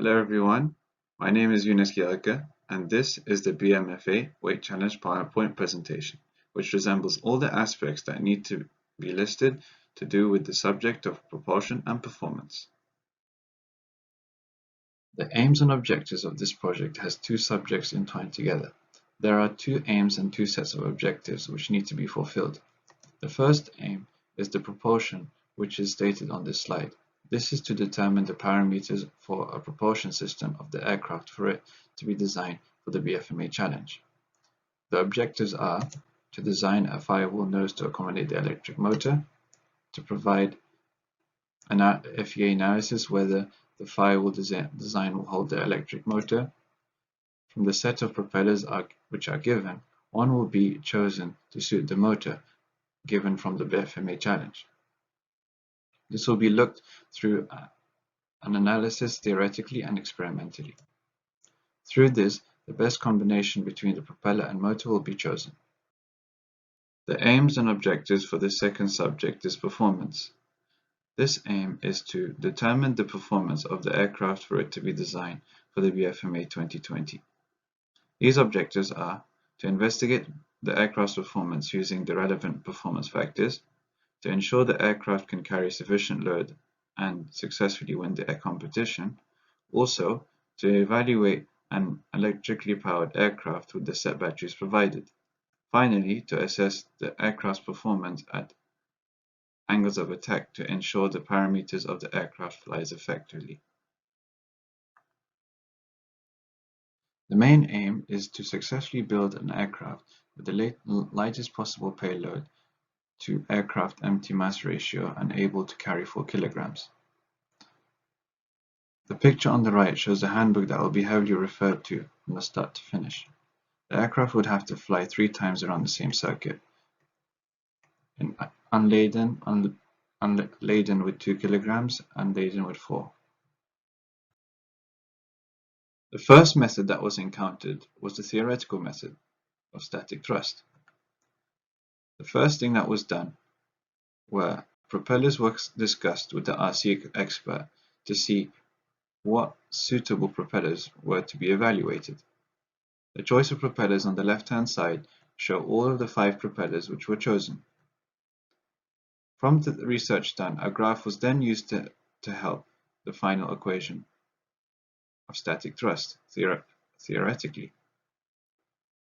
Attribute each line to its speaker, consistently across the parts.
Speaker 1: Hello everyone, my name is Yunus and this is the BMFA Weight Challenge PowerPoint presentation, which resembles all the aspects that need to be listed to do with the subject of propulsion and performance. The aims and objectives of this project has two subjects entwined together. There are two aims and two sets of objectives which need to be fulfilled. The first aim is the propulsion, which is stated on this slide. This is to determine the parameters for a propulsion system of the aircraft for it to be designed for the BFMA challenge. The objectives are to design a firewall nose to accommodate the electric motor, to provide an FEA analysis whether the firewall design will hold the electric motor. From the set of propellers which are given, one will be chosen to suit the motor given from the BFMA challenge. This will be looked through an analysis theoretically and experimentally. Through this, the best combination between the propeller and motor will be chosen. The aims and objectives for the second subject is performance. This aim is to determine the performance of the aircraft for it to be designed for the BFMA 2020. These objectives are to investigate the aircraft's performance using the relevant performance factors, to ensure the aircraft can carry sufficient load and successfully win the air competition, also to evaluate an electrically powered aircraft with the set batteries provided. Finally, to assess the aircraft's performance at angles of attack to ensure the parameters of the aircraft flies effectively. The main aim is to successfully build an aircraft with the lightest possible payload to aircraft empty mass ratio and able to carry 4 kilograms. The picture on the right shows a handbook that will be heavily referred to from the start to finish. The aircraft would have to fly 3 times around the same circuit, unladen with 2 kilograms, unladen with 4. The first method that was encountered was the theoretical method of static thrust. The first thing that was done were propellers were discussed with the RC expert to see what suitable propellers were to be evaluated. The choice of propellers on the left-hand side show all of the 5 propellers which were chosen. From the research done, a graph was then used to help the final equation of static thrust, theoretically.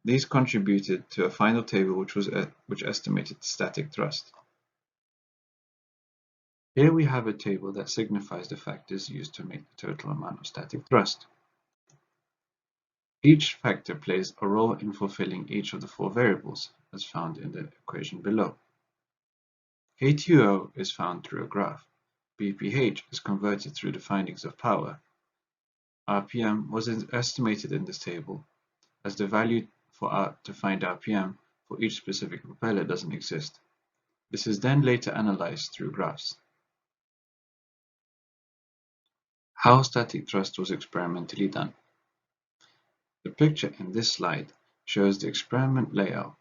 Speaker 1: These contributed to a final table which estimated the static thrust. Here we have a table that signifies the factors used to make the total amount of static thrust. Each factor plays a role in fulfilling each of the 4 variables, as found in the equation below. KTO is found through a graph. BPH is converted through the findings of power. RPM was estimated in this table, as the value to find RPM for each specific propeller doesn't exist. This is then later analyzed through graphs. How static thrust was experimentally done. The picture in this slide shows the experiment layout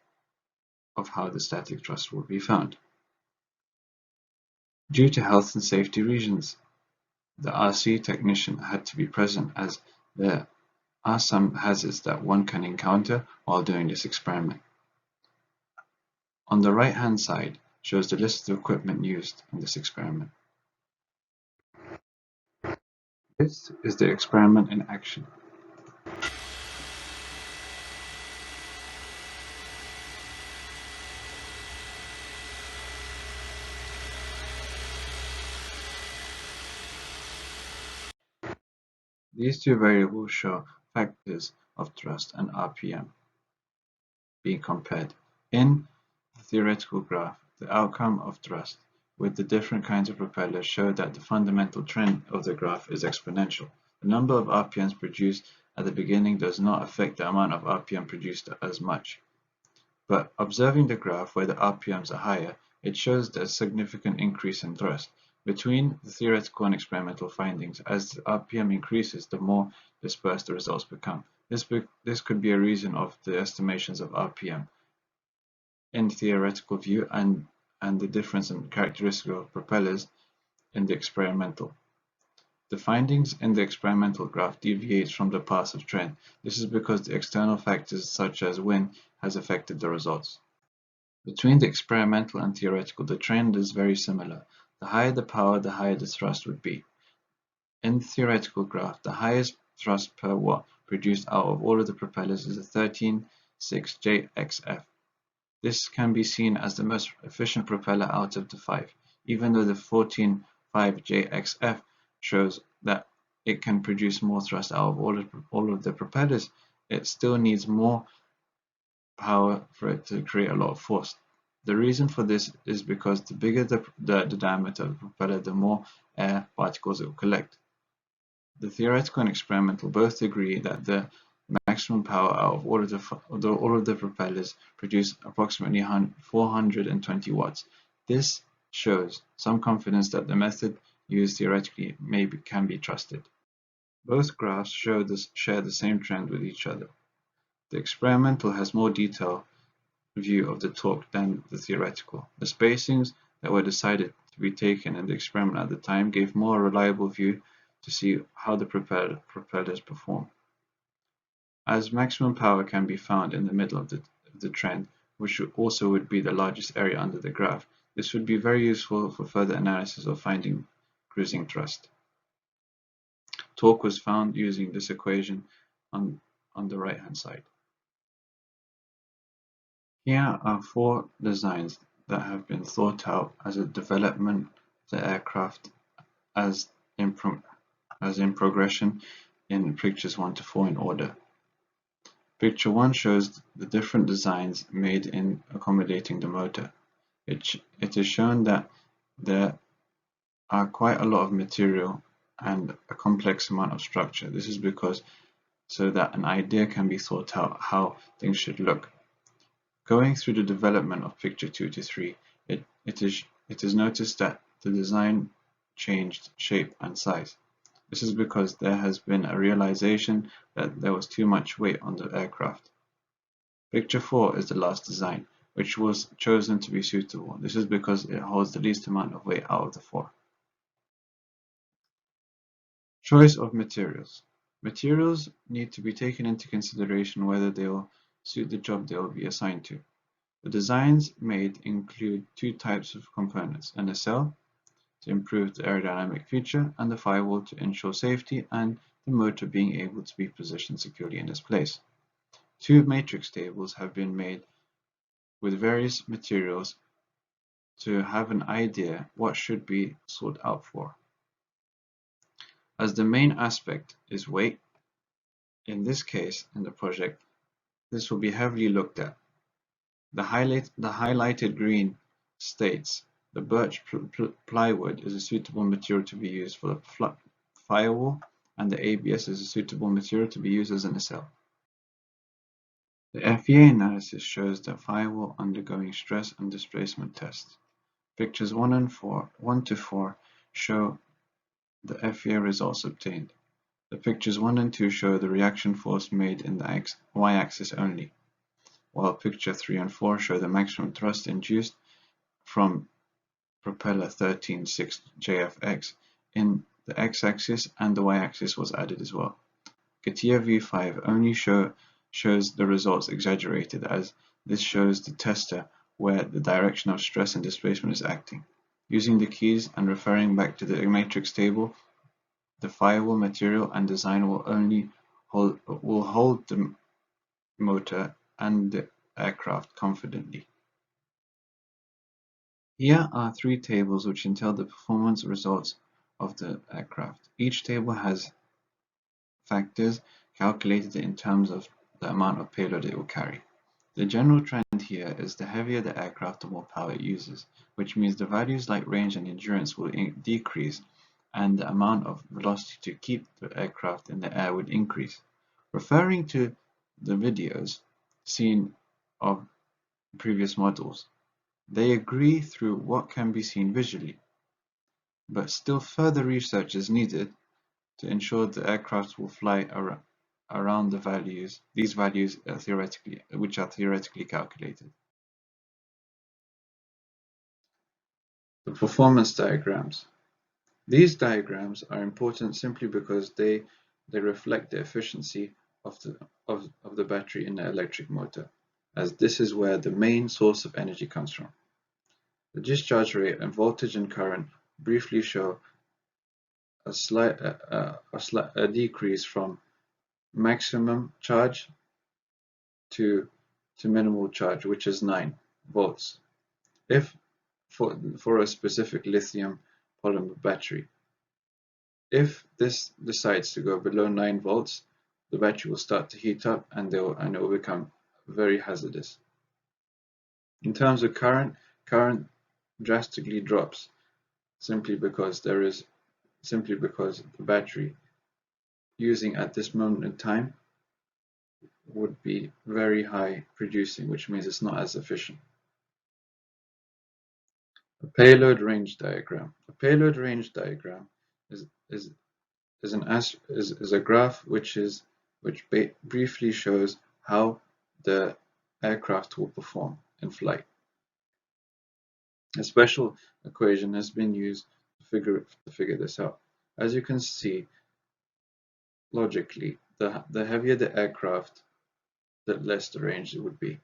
Speaker 1: of how the static thrust will be found. Due to health and safety reasons, the RC technician had to be present as there are some hazards that one can encounter while doing this experiment. On the right-hand side shows the list of equipment used in this experiment. This is the experiment in action. These two variables show factors of thrust and RPM being compared. In the theoretical graph, the outcome of thrust with the different kinds of propellers show that the fundamental trend of the graph is exponential. The number of RPMs produced at the beginning does not affect the amount of RPM produced as much. But observing the graph where the RPMs are higher, it shows a significant increase in thrust. Between the theoretical and experimental findings, as the RPM increases, the more dispersed the results become. This could be a reason of the estimations of RPM in theoretical view and the difference in characteristics of propellers in the experimental. The findings in the experimental graph deviate from the passive trend. This is because the external factors such as wind has affected the results. Between the experimental and theoretical, the trend is very similar. The higher the power, the higher the thrust would be. In the theoretical graph, the highest thrust per watt produced out of all of the propellers is a 13.6 JXF. This can be seen as the most efficient propeller out of the 5, even though the 14.5 JXF shows that it can produce more thrust out of all of the propellers. It still needs more power for it to create a lot of force. The reason for this is because the bigger the diameter of the propeller, the more air particles it will collect. The theoretical and experimental both agree that the maximum power out of all of the propellers produce approximately 420 watts. This shows some confidence that the method used theoretically can be trusted. Both graphs share the same trend with each other. The experimental has more detailed view of the torque than the theoretical. The spacings that were decided to be taken in the experiment at the time gave more reliable view to see how the propellers perform. As maximum power can be found in the middle of the trend, which also would be the largest area under the graph, this would be very useful for further analysis of finding cruising thrust. Torque was found using this equation on the right hand side. Here are 4 designs that have been thought out as a development of the aircraft as in progression in pictures 1 to 4 in order. Picture 1 shows the different designs made in accommodating the motor. It is shown that there are quite a lot of material and a complex amount of structure. This is because so that an idea can be thought out how things should look. Going through the development of picture 2 to 3, it is noticed that the design changed shape and size. This is because there has been a realization that there was too much weight on the aircraft. Picture 4 is the last design, which was chosen to be suitable. This is because it holds the least amount of weight out of the 4. Choice of materials. Materials need to be taken into consideration whether they will suit the job they will be assigned to. The designs made include 2 types of components: a nacelle to improve the aerodynamic feature, and the firewall to ensure safety and the motor being able to be positioned securely in its place. 2 matrix tables have been made with various materials to have an idea what should be sought out for. As the main aspect is weight, in this case in the project, this will be heavily looked at. The highlighted green states the birch plywood is a suitable material to be used for the firewall, and the ABS is a suitable material to be used as a nacelle. The FEA analysis shows the firewall undergoing stress and displacement tests. Pictures 1 to 4 show the FEA results obtained. The pictures 1 and 2 show the reaction force made in the y-axis only, while picture 3 and 4 show the maximum thrust induced from propeller 13.6 JFX in the x-axis, and the y-axis was added as well. CATIA V5 only shows the results exaggerated, as this shows the tester where the direction of stress and displacement is acting. Using the keys and referring back to the matrix table, the firewall material and design will hold the motor and the aircraft confidently. Here are 3 tables which entail the performance results of the aircraft. Each table has factors calculated in terms of the amount of payload it will carry. The general trend here is the heavier the aircraft, the more power it uses, which means the values like range and endurance will decrease, and the amount of velocity to keep the aircraft in the air would increase. Referring to the videos seen of previous models, they agree through what can be seen visually, but still further research is needed to ensure the aircraft will fly around these values which are theoretically calculated. The performance diagrams. These diagrams are important simply because they reflect the efficiency of the battery in the electric motor, as this is where the main source of energy comes from. The discharge rate and voltage and current briefly show a decrease from maximum charge to minimal charge, which is 9 volts, if for a specific lithium polymer battery. If this decides to go below 9 volts, the battery will start to heat up and it will become very hazardous. In terms of current drastically drops simply because the battery using at this moment in time would be very high producing, which means it's not as efficient. A payload range diagram. A payload range diagram is a graph which briefly shows how the aircraft will perform in flight. A special equation has been used to figure this out. As you can see, logically, the heavier the aircraft, the less the range it would be.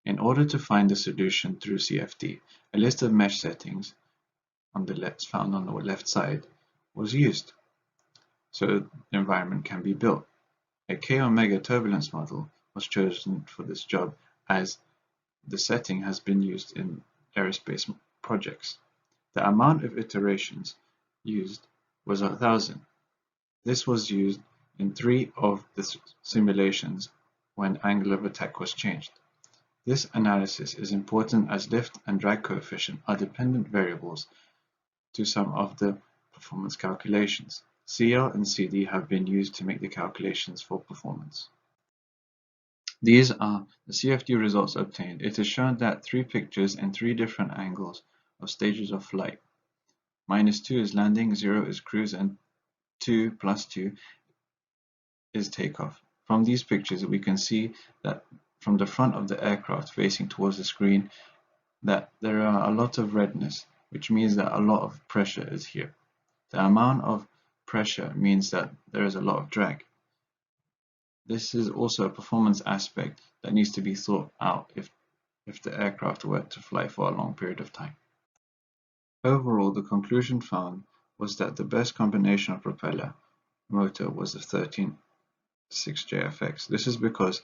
Speaker 1: In order to find the solution through CFD, a list of mesh settings found on the left side was used, so the environment can be built. A K-omega turbulence model was chosen for this job as the setting has been used in aerospace projects. The amount of iterations used was 1,000. This was used in 3 of the simulations when angle of attack was changed. This analysis is important as lift and drag coefficient are dependent variables to some of the performance calculations. CL and CD have been used to make the calculations for performance. These are the CFD results obtained. It is shown that 3 pictures in 3 different angles of stages of flight. -2 is landing, 0 is cruise, and 2 + 2 is takeoff. From these pictures, we can see that from the front of the aircraft facing towards the screen that there are a lot of redness, which means that a lot of pressure is here. The amount of pressure means that there is a lot of drag. This is also a performance aspect that needs to be thought out if the aircraft were to fly for a long period of time. Overall, the conclusion found was that the best combination of propeller motor was the 13.6JFX. This is because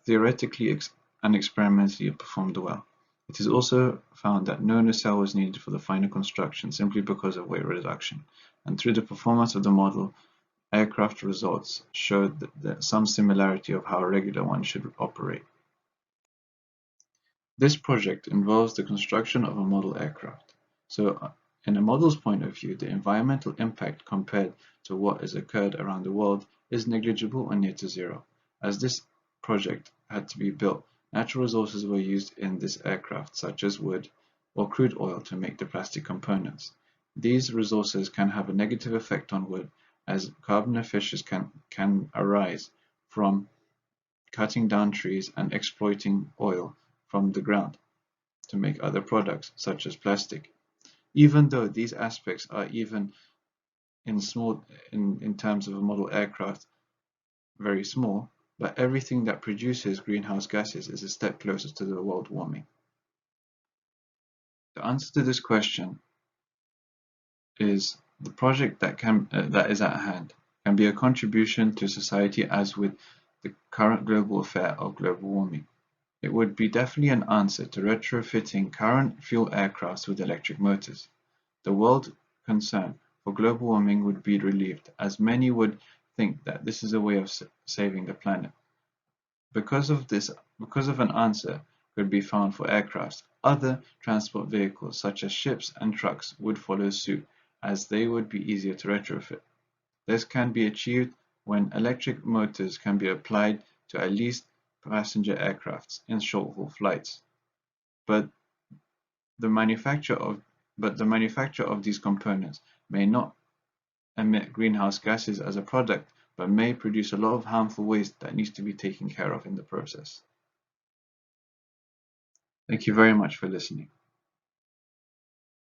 Speaker 1: theoretically and experimentally it performed well. It is also found that no nacelle was needed for the final construction simply because of weight reduction, and through the performance of the model, aircraft results showed that some similarity of how a regular one should operate. This project involves the construction of a model aircraft. So, in a model's point of view, the environmental impact compared to what has occurred around the world is negligible or near to zero. As this project had to be built, natural resources were used in this aircraft, such as wood or crude oil to make the plastic components. These resources can have a negative effect on wood, as carbon emissions can arise from cutting down trees and exploiting oil from the ground to make other products, such as plastic. Even though these aspects are even in terms of a model aircraft very small, but everything that produces greenhouse gases is a step closer to the world warming. The answer to this question is the project that is at hand can be a contribution to society as with the current global affair of global warming. It would be definitely an answer to retrofitting current fuel aircrafts with electric motors. The world concern for global warming would be relieved, as many would think that this is a way of saving the planet. Because of an answer could be found for aircrafts, other transport vehicles such as ships and trucks would follow suit, as they would be easier to retrofit. This can be achieved when electric motors can be applied to at least passenger aircrafts in short-haul flights. But the manufacture of these components may not emit greenhouse gases as a product, but may produce a lot of harmful waste that needs to be taken care of in the process. Thank you very much for listening.